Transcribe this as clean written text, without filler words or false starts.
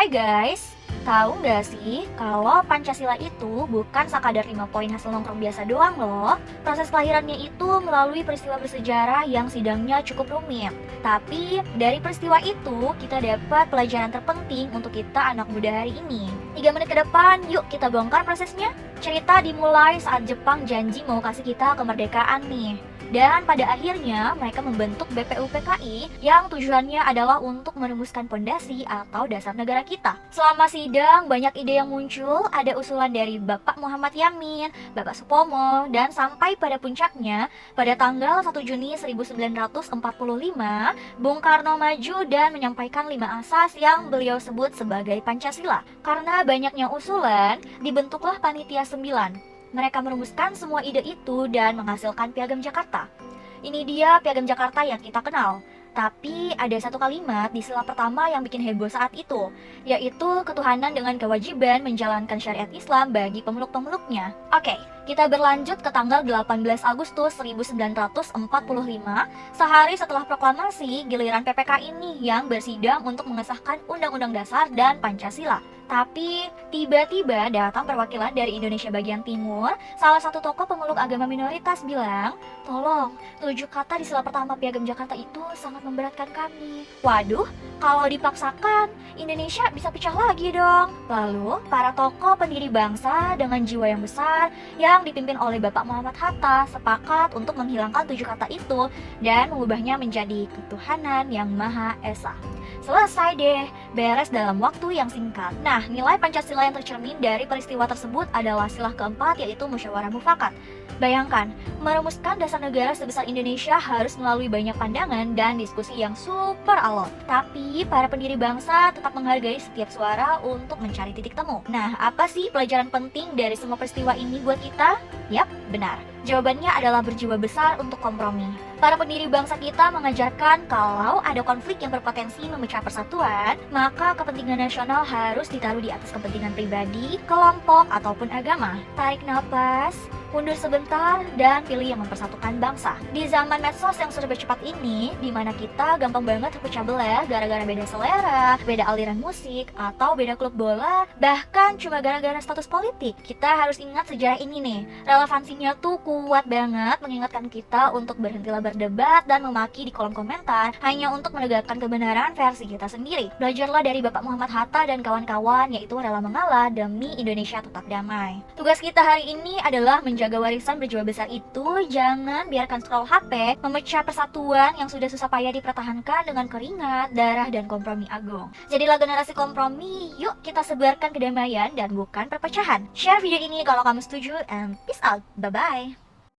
Hai guys, tahu nggak sih kalau Pancasila itu bukan sekadar 5 poin hasil nongkrong biasa doang loh. Proses kelahirannya itu melalui peristiwa bersejarah yang sidangnya cukup rumit. Tapi dari peristiwa itu kita dapat pelajaran terpenting untuk kita anak muda hari ini. 3 menit ke depan, yuk kita bongkar prosesnya. Cerita dimulai saat Jepang janji mau kasih kita kemerdekaan nih. Dan pada akhirnya mereka membentuk BPUPKI yang tujuannya adalah untuk merumuskan pondasi atau dasar negara kita. Selama sidang banyak ide yang muncul, ada usulan dari Bapak Muhammad Yamin, Bapak Supomo, dan sampai pada puncaknya pada tanggal 1 Juni 1945, Bung Karno maju dan menyampaikan 5 asas yang beliau sebut sebagai Pancasila. Karena banyaknya usulan, dibentuklah Panitia 9. Mereka merumuskan semua ide itu dan menghasilkan Piagam Jakarta. Ini dia Piagam Jakarta yang kita kenal. Tapi ada satu kalimat di sila pertama yang bikin heboh saat itu, yaitu ketuhanan dengan kewajiban menjalankan syariat Islam bagi pemeluk-pemeluknya. Oke, kita berlanjut ke tanggal 18 Agustus 1945, sehari setelah proklamasi, giliran PPK ini yang bersidang untuk mengesahkan Undang-Undang Dasar dan Pancasila. Tapi tiba-tiba datang perwakilan dari Indonesia bagian timur. Salah satu tokoh pemeluk agama minoritas bilang, "Tolong, 7 kata di sila pertama Piagam Jakarta itu sangat memberatkan kami." Waduh, kalau dipaksakan, Indonesia bisa pecah lagi dong. Lalu, para tokoh pendiri bangsa dengan jiwa yang besar yang dipimpin oleh Bapak Muhammad Hatta sepakat untuk menghilangkan 7 kata itu dan mengubahnya menjadi ketuhanan yang Maha Esa. Selesai deh, beres dalam waktu yang singkat. Nah, nilai Pancasila yang tercermin dari peristiwa tersebut adalah sila keempat, yaitu musyawarah mufakat. Bayangkan, merumuskan dasar negara sebesar Indonesia harus melalui banyak pandangan dan diskusi yang super alot. Tapi, para pendiri bangsa tetap menghargai setiap suara untuk mencari titik temu. Nah, apa sih pelajaran penting dari semua peristiwa ini buat kita? Yap, benar. Jawabannya adalah berjiwa besar untuk kompromi. Para pendiri bangsa kita mengajarkan kalau ada konflik yang berpotensi memecah persatuan, maka kepentingan nasional harus ditaruh di atas kepentingan pribadi, kelompok, ataupun agama. Tarik napas, mundur sebentar, dan pilih yang mempersatukan bangsa. Di zaman medsos yang serba cepat ini, di mana kita gampang banget terpecah belah gara-gara beda selera, beda aliran musik, atau beda klub bola, bahkan cuma gara-gara status politik. Kita harus ingat sejarah ini nih, relevansinya tuh kuat banget mengingatkan kita untuk berhentilah berdebat dan memaki di kolom komentar hanya untuk menegakkan kebenaran versi kita sendiri. Belajarlah dari Bapak Muhammad Hatta dan kawan-kawan, yaitu rela mengalah demi Indonesia tetap damai. Tugas kita hari ini adalah menjaga warisan berjiwa besar itu. Jangan biarkan scroll HP memecah persatuan yang sudah susah payah dipertahankan dengan keringat, darah, dan kompromi agung. Jadilah generasi kompromi, yuk kita sebarkan kedamaian dan bukan perpecahan. Share video ini kalau kamu setuju, and peace out, bye-bye.